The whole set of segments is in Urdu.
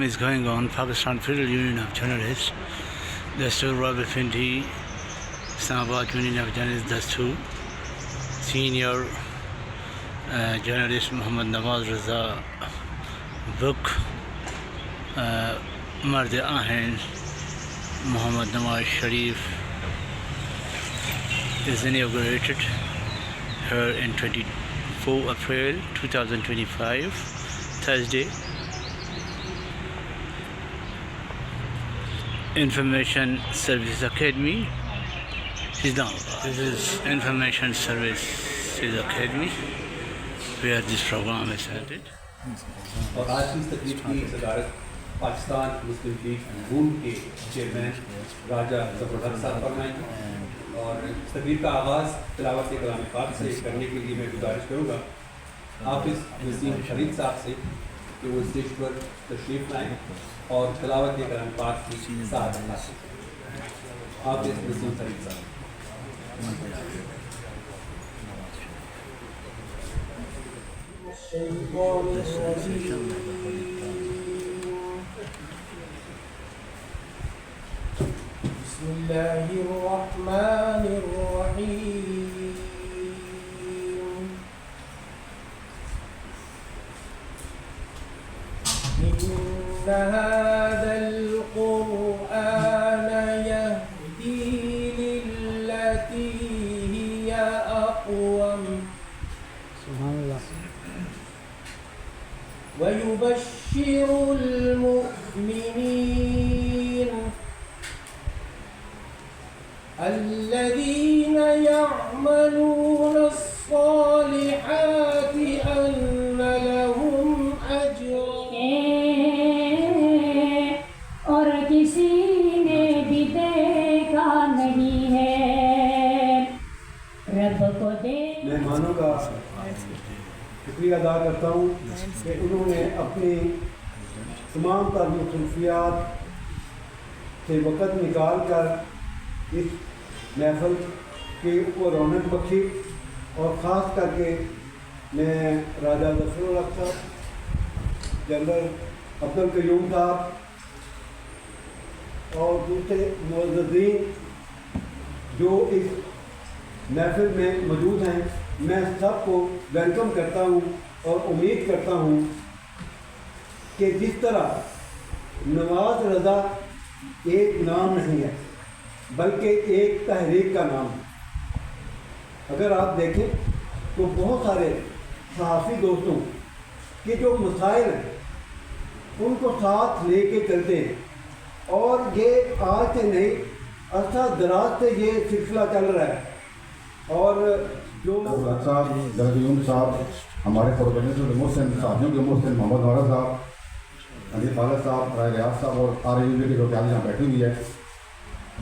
program is going on. Pakistan Federal Union of Journalists, Dastur Rawalpindi, Islamabad Union of Journalists, Dastur, Senior Journalist Muhammad Nawaz Raza, book Mard Ahin Muhammad Nawaz Sharif is inaugurated here in 24 April 2025, Thursday. Information Services Academy, Islamabad. This is Information Services Academy where this program is held. اور آج کی اس تقریب کی صدارت پاکستان مسلم لیگ نون کے چیئرمین راجہ ظفرالحق صاحب فرمائیں گے، اور اس تقریب کا آغاز تلاوت کلام پاک سے کرنے کے لیے میں گزارش کروں گا حافظ وسیم فرید صاحب سے کہ وہ اسٹیج پر تشریف لائیں اور تلاوت کلام پاک کی سعادت حاصل کریں۔ حافظ وسیم فرید صاحب۔ بسم الله الرحمن الرحيم إن هذا القرآن يهدي للتي هي أقوم ويبشر المؤمنين الذين يعملون الصالحات أن لهم أجرا اور کسی نے بھی دیکھا نہیں ہے رب کو دیکھ۔ مہمانوں کا شکریہ ادا کرتا ہوں کہ انہوں نے اپنی تمام تر مصروفیات سے وقت نکال کر اس محفل کی کو رونق بخشی، اور خاص کر کے میں راجہ ظفرالحق صاحب، جنرل عبدالقیوم صاحب اور دوسرے معززین جو اس محفل میں موجود ہیں، میں سب کو ویلکم کرتا ہوں اور امید کرتا ہوں کہ جس طرح نواز رضا ایک نام نہیں ہے بلکہ ایک تحریک کا نام ہے۔ اگر آپ دیکھیں تو بہت سارے صحافی دوستوں کے جو مسائل ہیں ان کو ساتھ لے کے چلتے ہیں، اور یہ آج سے نہیں عرصہ دراز سے یہ سلسلہ چل رہا ہے۔ اور جو صاحب درجیوم صاحب، ہمارے پروفیسر محسن صاحبوں کے محسن محمد نورا صاحب، علی خالد صاحب، رائے ریاض صاحب اور RAU کی جو قیادت یہاں بیٹھی ہوئی ہے۔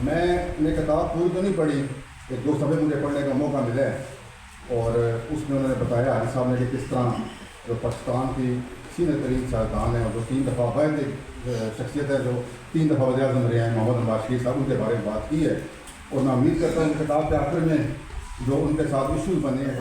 میں نے کتاب پوری تو نہیں پڑھی، ایک دو صفحے مجھے پڑھنے کا موقع ملا ہے، اور اس میں انہوں نے بتایا حاجی صاحب نے کہ کس طرح جو پاکستان کی سینئر ترین سیاستدان ہیں اور جو 3 دفعہ واحد شخصیت ہے جو 3 دفعہ وزیر اعظم رہے ہیں، محمد نواز شریف صاحب، ان کے بارے میں بات کی ہے۔ اور میں امید کرتا ہوں کتاب کے آخر میں جو ان کے ساتھ ایشوز بنے ہیں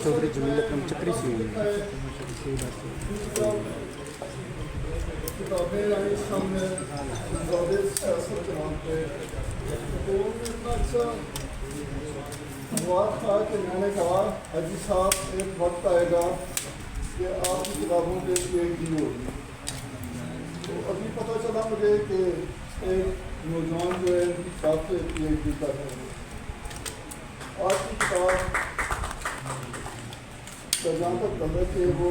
چودھری جمیل اکرم چکری سے کتابیں آئی سامنے سیاست کے نام پہ، تو اتنا اچھا مواد تھا کہ میں نے کہا حاجی صاحب ایک وقت آئے گا کہ آپ کی کتابوں پہ PhD ہوگی۔ تو ابھی پتہ چلا مجھے کہ ایک نوجوان جو ہے ان کی کتاب سے PhD کر رہے ہیں۔ آج کی کتاب کا جہاں تک تعلق ہے وہ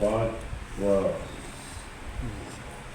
5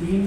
3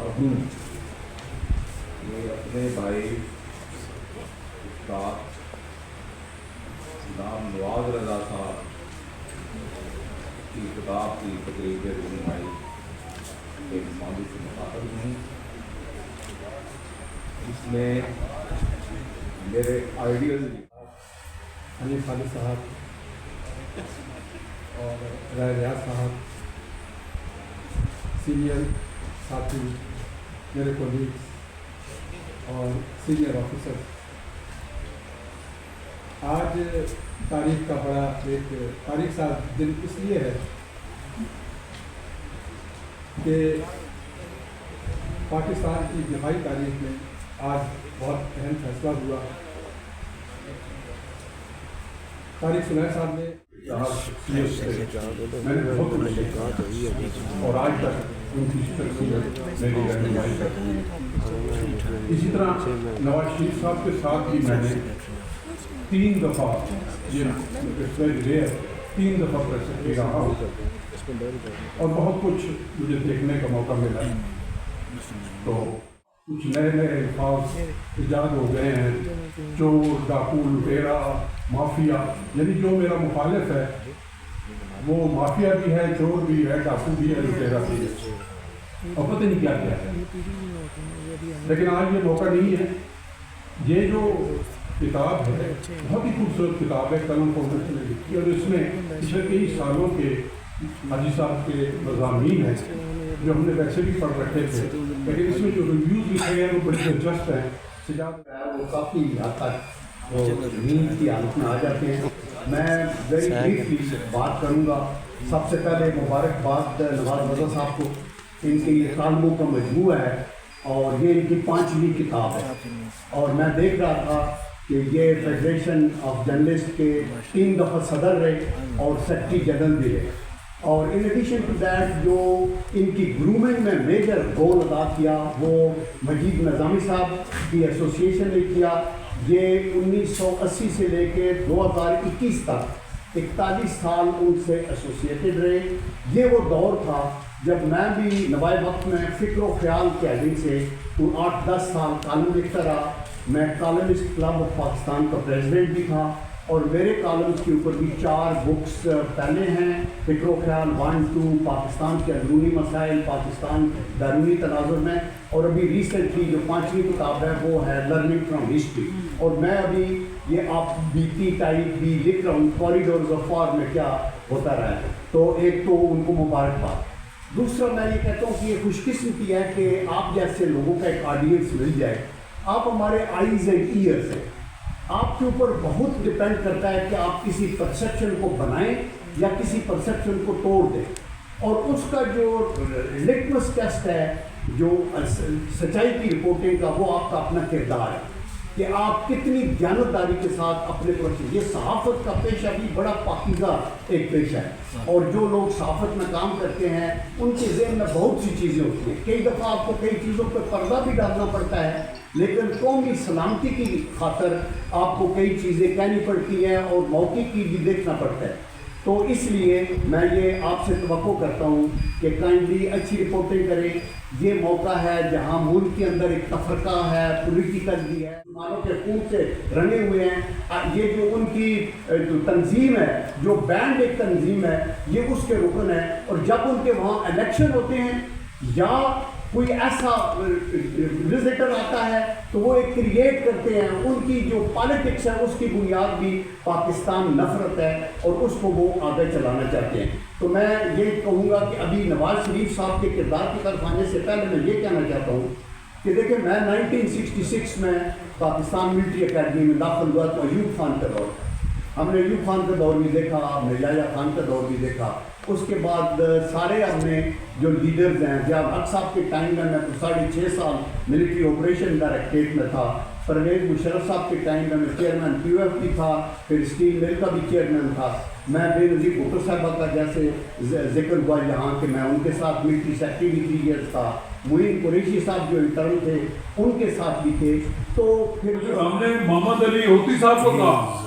ابو میرے اپنے بھائی استاد نام نواز رضا صاحب کی کتاب کی تقریب رہنمائی ایک موضوع سے مخاطب ہوں. اس میں میرے آئیڈیل حنیف خالد صاحب اور رائے ریاض صاحب سینئر ساتھی میرے کولیگس اور سینئر آفیسر، آج تاریخ کا بڑا ایک تاریخ ساز دن اس لیے ہے کہ پاکستان کی دفاعی تاریخ میں آج بہت اہم فیصلہ ہوا. طارق سنیر صاحب نے میں نے بہت کچھ سیکھا اور آج تک ان کی شخصیت میری رہنمائی کرتی ہے. اسی طرح نواز شریف صاحب کے ساتھ بھی میں نے 3 دفعہ یہ 3 دفعہ پریزیڈنٹ رہا ہوں اور بہت کچھ مجھے دیکھنے کا موقع ملا. تو کچھ نئے نئے الفاظ ایجاد ہو گئے ہیں، چور، ڈاکو، لٹیرا، مافیا. یعنی جو میرا مخالف ہے وہ مافیا بھی ہے، چور بھی ہے، ڈاکو بھی ہے، لٹیرا بھی ہے، اور پتہ نہیں کیا کیا ہے. لیکن آج یہ موقع نہیں ہے. یہ جو کتاب ہے بہت ہی خوبصورت کتاب ہے، قلم فاؤنڈیشن نے لکھی، اور اس میں پچھلے کئی سالوں کے حاجی صاحب کے مضامین ہیں جو ہم نے ویسے بھی پڑھ رکھے تھے، لیکن اس میں جو ریویوز لکھے ہیں وہ بڑے دلچسپ ہیں. وہ کافی حد تک وہ نیند کی حالت میں آ جاتے ہیں. میں ویری بریفلی بات کروں گا. سب سے پہلے مبارکباد نواز رضا صاحب کو، ان کی کالموں کا مجموعہ ہے اور یہ ان کی 5ویں کتاب ہے. اور میں دیکھ رہا تھا کہ یہ فیڈریشن آف جرنلسٹ کے 3 دفعہ صدر رہے اور سیکرٹری جنرل بھی رہے. اور ان ایڈیشن ٹو دیٹ جو ان کی گرومنگ میں میجر رول ادا کیا وہ مجید نظامی صاحب کی ایسوسیشن نے کیا. یہ 1980 سے لے کے 2021 تک 41 سال ان سے ایسوسیٹڈ رہے. یہ وہ دور تھا جب میں بھی نوائے وقت میں فکر و خیال کے ہیڈنگ سے 8-10 سال کالم لکھتا رہا. میں کالمسٹ کلب آف پاکستان کا پریزیڈنٹ بھی تھا اور میرے کالمس کے اوپر بھی 4 بکس پہلے ہیں. فکر و خیال 1-2، پاکستان کے اندرونی مسائل، پاکستان بیرونی تناظر میں، اور ابھی ریسنٹلی جو 5ویں کتاب ہے وہ ہے لرننگ فرام ہسٹری. اور میں ابھی یہ آپ بیتی ٹائپ بھی لکھ رہا ہوں، کوریڈورز آف وار میں کیا ہوتا رہا ہے. تو ایک تو ان کو مبارکباد. دوسرا میں یہ کہتا ہوں کہ یہ خوش قسمتی ہے کہ آپ جیسے لوگوں کا ایک آڈینس مل جائے. آپ ہمارے آئیز اینڈ ایئرس ہیں. آپ کے اوپر بہت ڈپینڈ کرتا ہے کہ آپ کسی پرسیپشن کو بنائیں یا کسی پرسیپشن کو توڑ دیں. اور اس کا جو لٹمس ٹیسٹ ہے جو سچائی کی رپورٹنگ کا، وہ آپ کا اپنا کردار ہے کہ آپ کتنی دیانتداری کے ساتھ اپنے پروسیس. یہ صحافت کا پیشہ بھی بڑا پاکیزہ ایک پیشہ ہے، اور جو لوگ صحافت میں کام کرتے ہیں ان کے ذہن میں بہت سی چیزیں ہوتی ہیں. کئی دفعہ آپ کو کئی چیزوں پہ پردہ بھی ڈالنا پڑتا ہے، لیکن قومی سلامتی کی خاطر آپ کو کئی چیزیں کہنی پڑتی ہیں اور موقع کی بھی دیکھنا پڑتا ہے. تو اس لیے میں یہ آپ سے توقع کرتا ہوں کہ کائنڈلی اچھی رپورٹنگ کریں. یہ موقع ہے جہاں ملک کے اندر ایک تفرقہ ہے، پولیٹیکل بھی ہے، مسلمانوں کے خون سے رنگے ہوئے ہیں. یہ جو ان کی جو تنظیم ہے، جو بینڈ ایک تنظیم ہے، یہ اس کے رکن ہے. اور جب ان کے وہاں الیکشن ہوتے ہیں یا کوئی ایسا وزٹر آتا ہے تو وہ ایک کریٹ کرتے ہیں. ان کی جو پالیٹکس ہے اس کی بنیاد بھی پاکستان نفرت ہے اور اس کو وہ آگے چلانا چاہتے ہیں. تو میں یہ کہوں گا کہ ابھی نواز شریف صاحب کے کردار کی طرف آنے سے پہلے میں یہ کہنا چاہتا ہوں کہ دیکھیں میں 1966 میں پاکستان ملٹری اکیڈمی میں داخل ہوا تو ایوب خان کا دور. ہم نے ایوب خان کا دور بھی دیکھا، ہم نے یحییٰ خان کا دور بھی دیکھا. اس کے بعد سارے ہم نے جو لیڈرز ہیں، ضیاء الحق صاحب کے ٹائم میں 6.5 سال ملٹری آپریشن ڈائریکٹریٹ میں تھا. پرویز مشرف صاحب کے ٹائم میں چیئرمین QFP تھا، پھر اسٹیل مل کا بھی چیئرمین تھا. میں بے نظیر بھٹو صاحبہ کا جیسے ذکر ہوا یہاں کہ میں ان کے ساتھ ملٹری سیکرٹری بھی 3 ایئرس تھا. معین قریشی صاحب جو انٹرن تھے ان کے ساتھ بھی تھے. تو پھر ہم نے محمد علی ہوتی صاحب کو کہا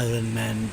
Iron Man,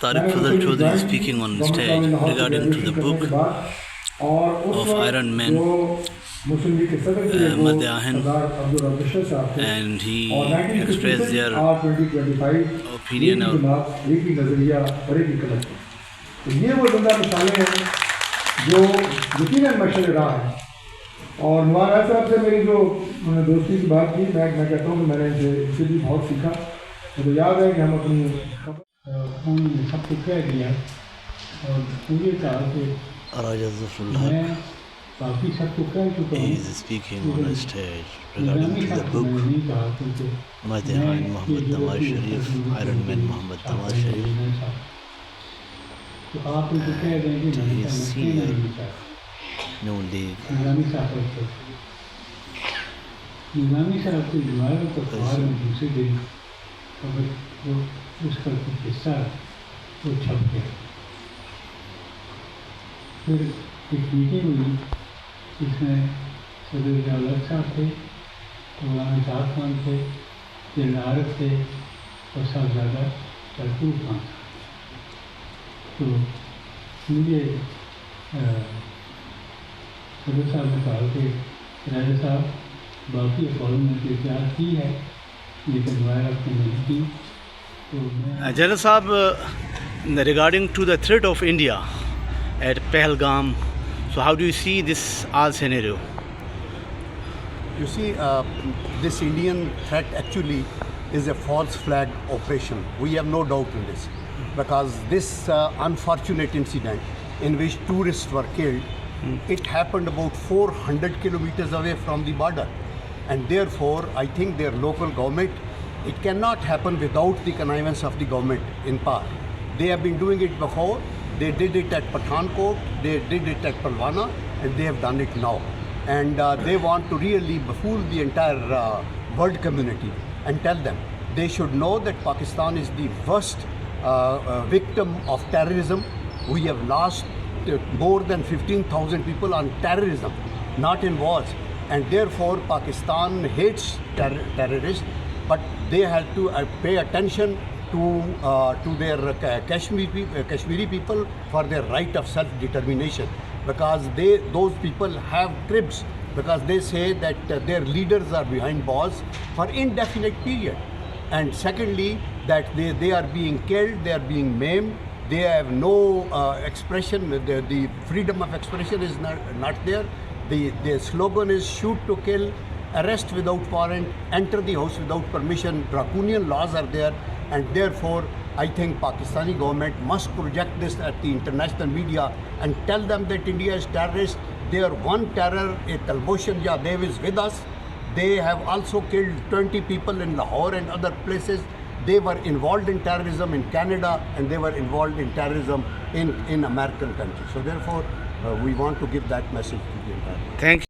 Tariq Fazal Chaudhary speaking on stage regarding to the book of Iron Man, Madyahan, and he expressed their opinion of تو یہ وہ زندہ مثالیں ہیں جو یقیناً مشعل راہ ہیں. اور نوار راج صاحب سے میری جو دوستی کی بات کی، میں کہتا ہوں کہ میں نے ان سے بھی بہت سیکھا. مجھے یاد ہے کہ ہم اپنی نے سب کو کہہ دیا اور پورے سال سے میں کافی سب کو کہہ چکا ہوں. He is speaking on a stage regarding to the book Madyahan Muhammad Nawaz Sharif, Iron Man Muhammad Nawaz Sharif. تو آپ ان کو کہہ دیں کہ He is senior Noon League. نظامی صاحب نظامی صاحب کے دوبارہ تو اخبار میں دوسرے دن خبر وہ اس کا کچھ حصہ وہ چھپ گیا. پھر ایک میٹنگ ہوئی جس میں صدر جاوید صاحب تھے، مولانا شاہ خان تھے، جنرل عارف تھے اور صاحبزادہ شرفور خان تھا. تو مجھے صدر صاحب نے کہا کہ راجہ صاحب باقی اخباروں نے تو احتیاط کی ہے لیکن وائر آپ نے نہیں کی. تو میں General Saab, regarding to the threat of India at Pahalgam, so how do you see this all scenario? You see, this Indian threat actually is a false flag operation. We have no doubt in this. Because this unfortunate incident in which tourists were killed, it happened about 400 kilometers away from the border. And therefore, I think their local government, it cannot happen without the connivance of the government in power. They have been doing it before. They did it at Pathankot, they did it at Palwana, and they have done it now. And they want to really befool the entire world community and tell them they should know that Pakistan is the worst victim of terrorism. We have lost more than 15,000 people on terrorism, not in wars. And therefore, Pakistan hates terrorists, but they have to pay attention to their Kashmiri people for their right of self-determination, because those people have cribs, because they say that their leaders are behind bars for indefinite period. And secondly, that they are being killed, they are being maimed, they have no expression, the freedom of expression is not there. The slogan is shoot to kill, arrest without warrant, enter the house without permission. Draconian laws are there, and therefore I think Pakistani government must project this at the international media and tell them that India is terrorist. They are one terror, a Talboshan Yadav is with us. They have also killed 20 people in Lahore and other places. They were involved in terrorism in Canada, and they were involved in terrorism in American countries. So therefore, we want to give that message to the entire world. Thank you.